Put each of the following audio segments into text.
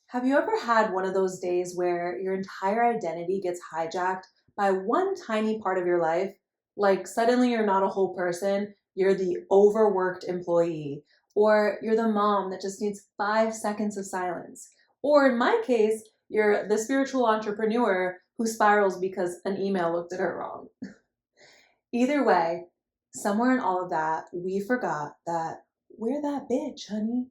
Have you ever had one of those days where your entire identity gets hijacked by one tiny part of your life? Like suddenly you're not a whole person, you're the overworked employee, or you're the mom that just needs 5 seconds of silence. Or in my case, you're the spiritual entrepreneur who spirals because an email looked at her wrong. Either way, somewhere in all of that, we forgot that we're that bitch, honey.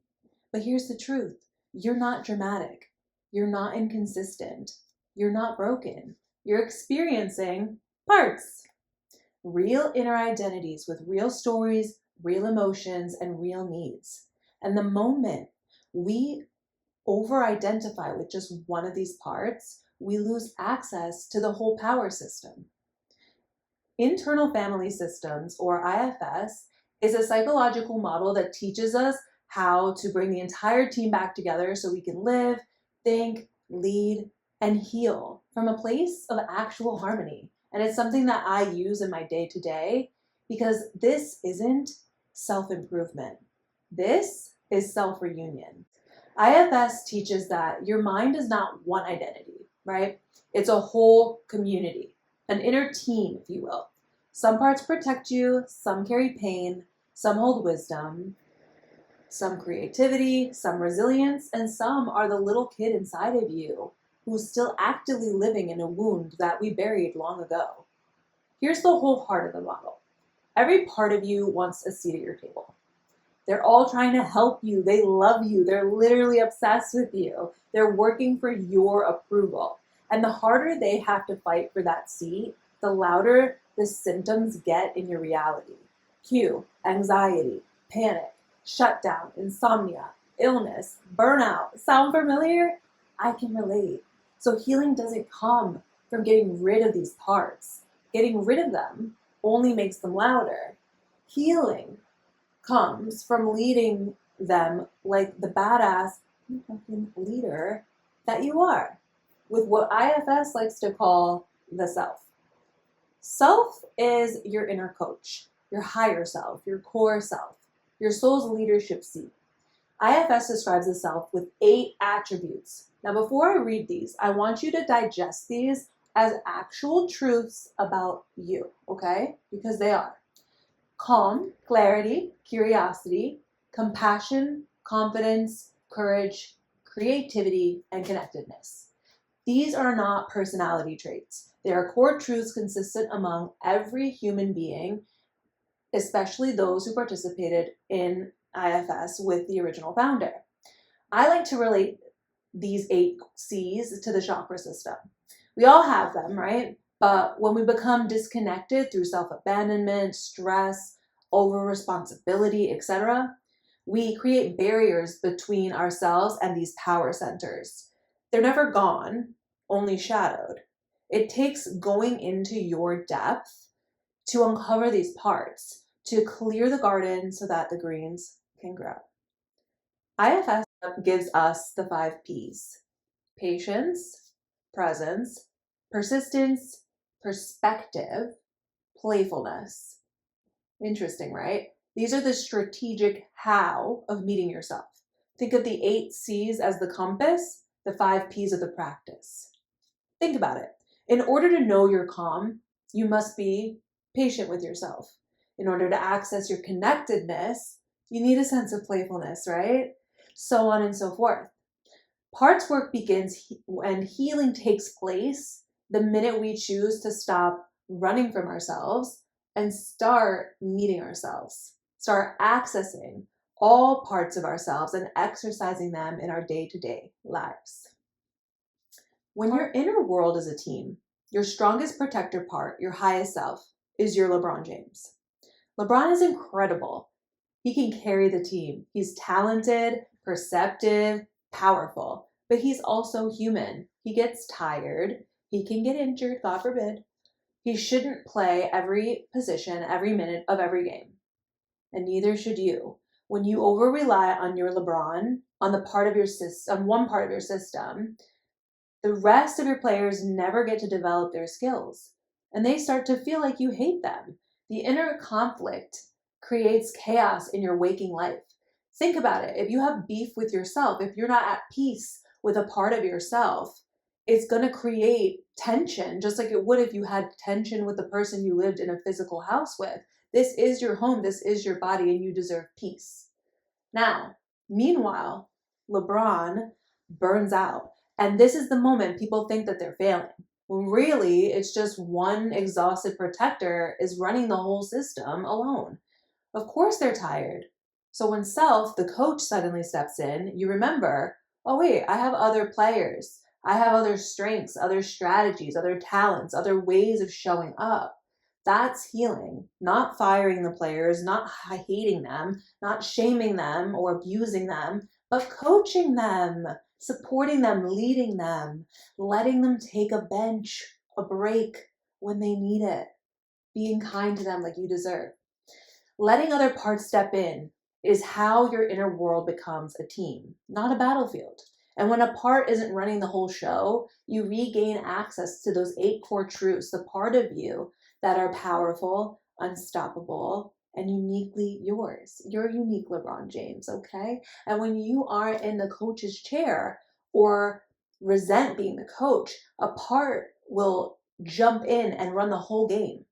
But here's the truth. You're not dramatic. You're not inconsistent. You're not broken. You're experiencing parts. Real inner identities with real stories, real emotions, and real needs. And the moment we over identify with just one of these parts, we lose access to the whole power system. Internal family systems, or IFS, is a psychological model that teaches us how to bring the entire team back together so we can live, think, lead, and heal from a place of actual harmony. And it's something that I use in my day to day because this isn't self improvement. This is self reunion. IFS teaches that your mind is not one identity, right? It's a whole community, an inner team, if you will. Some parts protect you, some carry pain, some hold wisdom, some creativity, some resilience, and some are the little kid inside of you who's still actively living in a wound that we buried long ago. Here's the whole heart of the model. Every part of you wants a seat at your table. They're all trying to help you. They love you. They're literally obsessed with you. They're working for your approval. And the harder they have to fight for that seat, the louder the symptoms get in your reality. Cue, anxiety, panic, shutdown, insomnia, illness, burnout. Sound familiar? I can relate. So healing doesn't come from getting rid of these parts. Getting rid of them only makes them louder. Healing comes from leading them like the badass fucking leader that you are, with what IFS likes to call the self. Self is your inner coach, your higher self, your core self, your soul's leadership seat. IFS describes the self with 8 attributes. Now, before I read these, I want you to digest these as actual truths about you, okay? Because they are. Calm, clarity, curiosity, compassion, confidence, courage, creativity, and connectedness. These are not personality traits. They are core truths consistent among every human being, especially those who participated in IFS with the original founder. I like to relate these 8 C's to the chakra system. We all have them, right? But when we become disconnected through self-abandonment, stress, over-responsibility, etc., we create barriers between ourselves and these power centers. They're never gone, only shadowed. It takes going into your depth to uncover these parts, to clear the garden so that the greens can grow. IFS gives us the 5 P's: patience, presence, persistence, perspective, playfulness. Interesting, right? These are the strategic how of meeting yourself. Think of the 8 C's as the compass, the 5 P's of the practice. Think about it. In order to know you're calm, you must be patient with yourself. In order to access your connectedness, you need a sense of playfulness, right? So on and so forth. Parts work begins when healing takes place the minute we choose to stop running from ourselves and start meeting ourselves, start accessing all parts of ourselves and exercising them in our day-to-day lives. When your inner world is a team, your strongest protector part, your highest self, is your LeBron James. LeBron is incredible. He can carry the team. He's talented, perceptive, powerful, but he's also human. He gets tired. He can get injured, God forbid. He shouldn't play every position, every minute of every game. And neither should you. When you over rely on your LeBron, on the part of your system, one part of your system, the rest of your players never get to develop their skills. And they start to feel like you hate them. The inner conflict creates chaos in your waking life. Think about it. If you have beef with yourself, if you're not at peace with a part of yourself, it's going to create tension, just like it would if you had tension with the person you lived in a physical house with. This is your home, this is your body, and you deserve peace. Now, meanwhile, LeBron burns out. And this is the moment people think that they're failing. When really, it's just one exhausted protector is running the whole system alone. Of course they're tired. So when self, the coach, suddenly steps in, you remember, oh wait, I have other players. I have other strengths, other strategies, other talents, other ways of showing up. That's healing, not firing the players, not hating them, not shaming them or abusing them, but coaching them, supporting them, leading them, letting them take a bench, a break when they need it, being kind to them like you deserve. Letting other parts step in is how your inner world becomes a team, not a battlefield. And when a part isn't running the whole show, you regain access to those 8 core truths, the part of you that are powerful, unstoppable, and uniquely yours. You're unique, LeBron James, okay? And when you are in the coach's chair or resent being the coach, a part will jump in and run the whole game.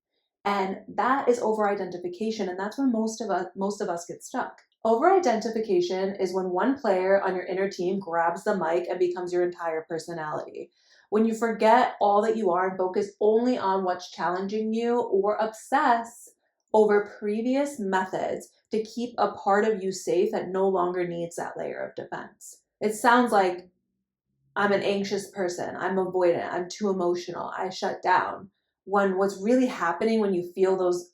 And that is over-identification, and that's where most of us get stuck. Over-identification is when one player on your inner team grabs the mic and becomes your entire personality. When you forget all that you are and focus only on what's challenging you, or obsess over previous methods to keep a part of you safe that no longer needs that layer of defense. It sounds like I'm an anxious person, I'm avoidant, I'm too emotional, I shut down. When what's really happening when you feel those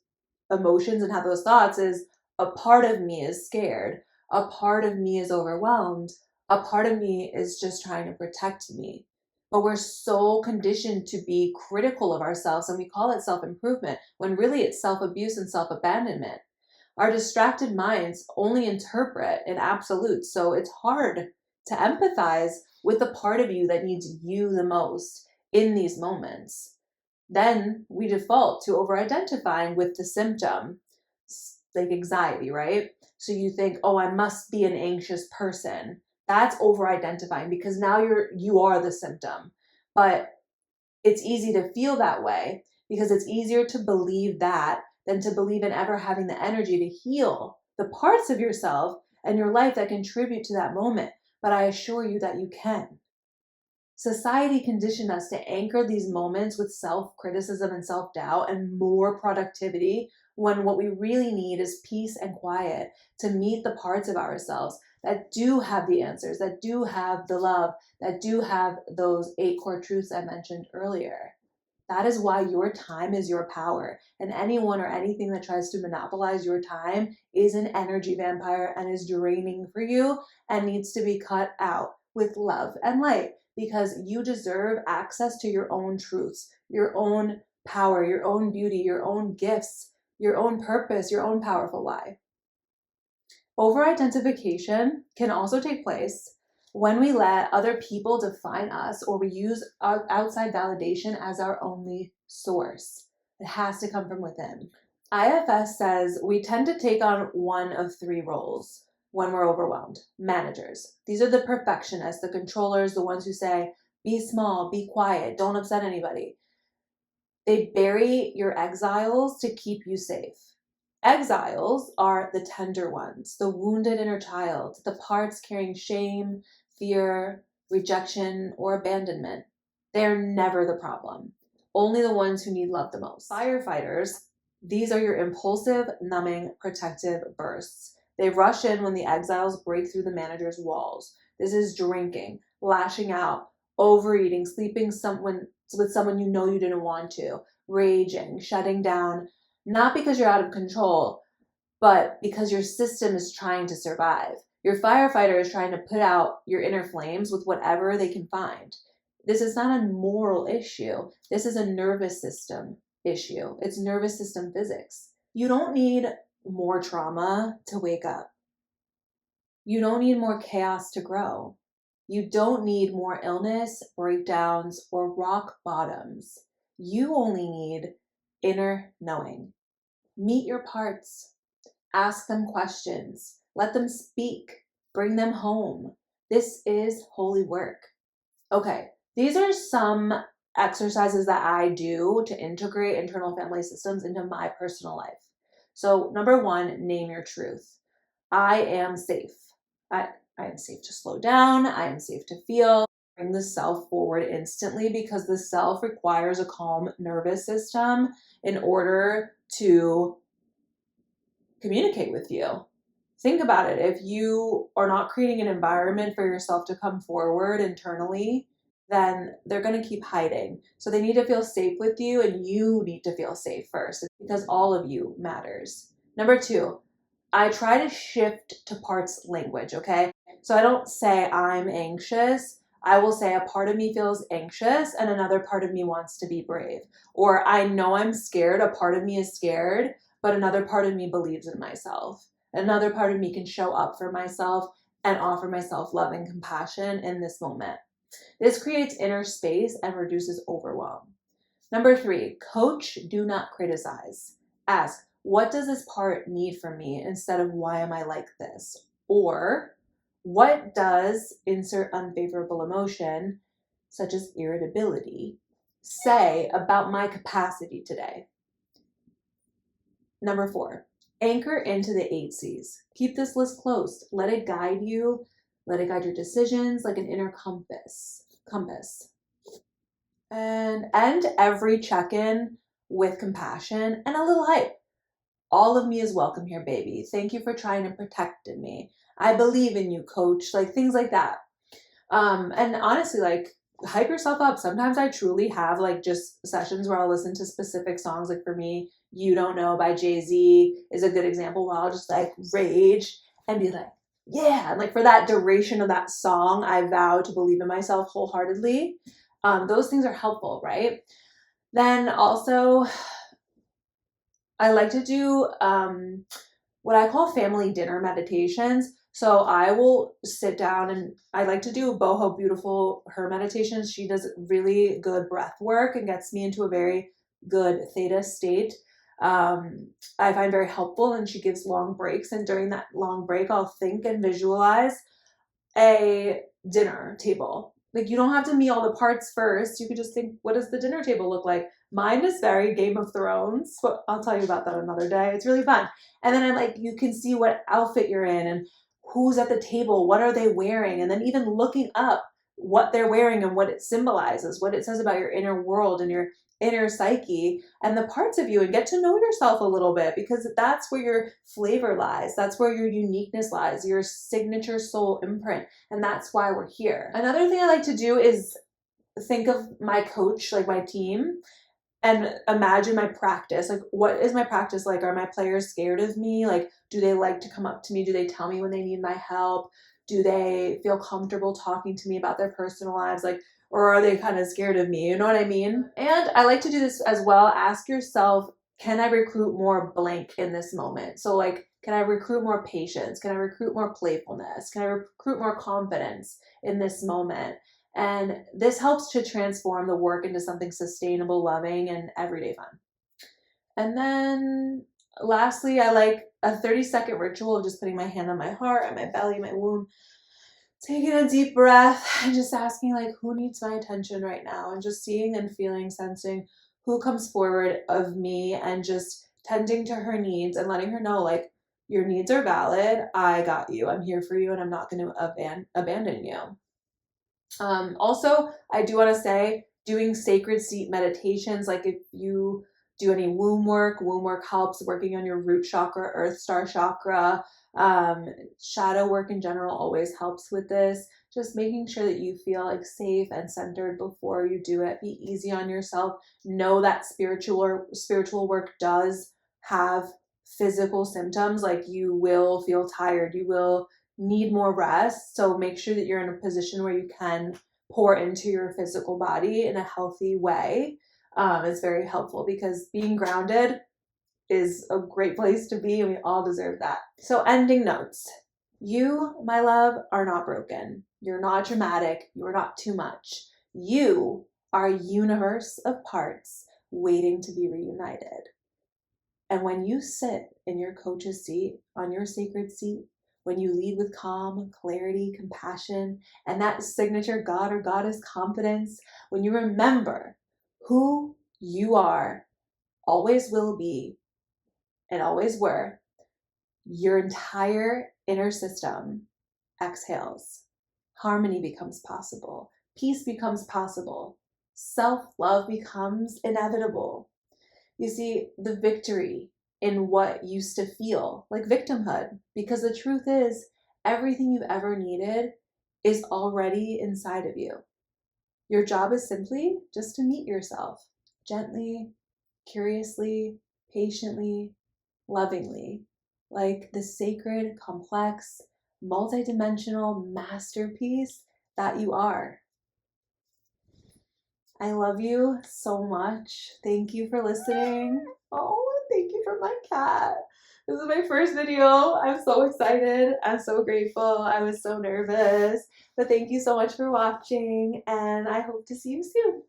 emotions and have those thoughts is a part of me is scared, a part of me is overwhelmed, a part of me is just trying to protect me. But we're so conditioned to be critical of ourselves, and we call it self-improvement, when really it's self-abuse and self-abandonment. Our distracted minds only interpret in absolutes, so it's hard to empathize with the part of you that needs you the most in these moments. Then we default to over-identifying with the symptom, like anxiety, right? So you think, oh, I must be an anxious person. That's over-identifying because now you are the symptom. But it's easy to feel that way because it's easier to believe that than to believe in ever having the energy to heal the parts of yourself and your life that contribute to that moment. But I assure you that you can. Society conditioned us to anchor these moments with self-criticism and self-doubt and more productivity, when what we really need is peace and quiet to meet the parts of ourselves that do have the answers, that do have the love, that do have those 8 core truths I mentioned earlier. That is why your time is your power, and anyone or anything that tries to monopolize your time is an energy vampire and is draining for you and needs to be cut out with love and light, because you deserve access to your own truths, your own power, your own beauty, your own gifts, your own purpose, your own powerful why. Over-identification can also take place when we let other people define us, or we use outside validation as our only source. It has to come from within. IFS says we tend to take on one of 3 roles when we're overwhelmed. Managers. These are the perfectionists, the controllers, the ones who say, be small, be quiet, don't upset anybody. They bury your exiles to keep you safe. Exiles are the tender ones, the wounded inner child, the parts carrying shame, fear, rejection, or abandonment. They're never the problem. Only the ones who need love the most. Firefighters, these are your impulsive, numbing, protective bursts. They rush in when the exiles break through the manager's walls. This is drinking, lashing out, overeating, sleeping with someone you know you didn't want to, raging, shutting down, not because you're out of control, but because your system is trying to survive. Your firefighter is trying to put out your inner flames with whatever they can find. This is not a moral issue. This is a nervous system issue. It's nervous system physics. You don't need more trauma to wake up. You don't need more chaos to grow. You don't need more illness, breakdowns, or rock bottoms. You only need inner knowing. Meet your parts. Ask them questions. Let them speak. Bring them home. This is holy work. Okay, these are some exercises that I do to integrate internal family systems into my personal life. So, number one, name your truth. I am safe. I, I am safe to slow down. I am safe to feel. Bring the self forward instantly because the self requires a calm nervous system in order to communicate with you. Think about it. If you are not creating an environment for yourself to come forward internally, then they're going to keep hiding. So they need to feel safe with you, and you need to feel safe first because all of you matters. Number two, I try to shift to parts language, okay? So I don't say I'm anxious. I will say a part of me feels anxious and another part of me wants to be brave. Or I know I'm scared, a part of me is scared, but another part of me believes in myself. Another part of me can show up for myself and offer myself love and compassion in this moment. This creates inner space and reduces overwhelm. Number three, coach, do not criticize. Ask, what does this part need from me instead of why am I like this? Or what does insert unfavorable emotion, such as irritability, say about my capacity today? Number four, anchor into the 8 C's. Keep this list close. Let it guide you. Let it guide your decisions like an inner compass. And end every check-in with compassion and a little hype. All of me is welcome here, baby. Thank you for trying to protect me. I believe in you, coach. Like things like that. And honestly, like hype yourself up. Sometimes I truly have like just sessions where I'll listen to specific songs. Like for me, You Don't Know by Jay-Z is a good example where I'll just like rage and be like, yeah. And like for that duration of that song, I vow to believe in myself wholeheartedly. Those things are helpful, right? Then also, I like to do what I call family dinner meditations. So I will sit down and I like to do Boho Beautiful, her meditations. She does really good breath work and gets me into a very good theta state. I find very helpful, and she gives long breaks. And during that long break, I'll think and visualize a dinner table. Like you don't have to meet all the parts first. You could just think, what does the dinner table look like? Mine is very Game of Thrones. But I'll tell you about that another day. It's really fun. And then I'm like, you can see what outfit you're in and who's at the table, what are they wearing, and then even looking up what they're wearing and what it symbolizes, what it says about your inner world and your inner psyche and the parts of you, and get to know yourself a little bit because that's where your flavor lies. That's where your uniqueness lies, your signature soul imprint. And that's why we're here. Another thing I like to do is think of my coach, like my team, and imagine my practice. Like, what is my practice like? Are my players scared of me? Like, do they like to come up to me? Do they tell me when they need my help? Do they feel comfortable talking to me about their personal lives? Like, or are they kind of scared of me? You know what I mean? And I like to do this as well. Ask yourself, can I recruit more blank in this moment? So, like, can I recruit more patience? Can I recruit more playfulness? Can I recruit more confidence in this moment? And this helps to transform the work into something sustainable, loving, and everyday fun. And then lastly, I like a 30-second ritual of just putting my hand on my heart, on my belly, my womb, taking a deep breath and just asking like, who needs my attention right now? And just seeing and feeling, sensing who comes forward of me and just tending to her needs and letting her know like, your needs are valid. I got you. I'm here for you and I'm not going to abandon you. Also, I do want to say doing sacred seat meditations, like if you do any womb work helps. Working on your root chakra, earth star chakra, shadow work in general always helps with this. Just making sure that you feel like safe and centered before you do it. Be easy on yourself. Know that spiritual work does have physical symptoms, like you will feel tired, you will need more rest. So make sure that you're in a position where you can pour into your physical body in a healthy way. It's very helpful because being grounded is a great place to be, and we all deserve that. So ending notes. You, my love, are not broken. You're not dramatic. You're not too much. You are a universe of parts waiting to be reunited. And when you sit in your coach's seat, on your sacred seat, when you lead with calm, clarity, compassion, and that signature God or goddess confidence, when you remember who you are, always will be, and always were, your entire inner system exhales. Harmony becomes possible. Peace becomes possible. Self-love becomes inevitable. You see, the victory in what used to feel like victimhood, because the truth is, everything you've ever needed is already inside of you. Your job is simply just to meet yourself gently, curiously, patiently, lovingly, like the sacred, complex, multidimensional masterpiece that you are. I love you so much. Thank you for listening. Oh, thank you for my cat. This is my first video. I'm so excited. I'm so grateful. I was so nervous. But thank you so much for watching, and I hope to see you soon.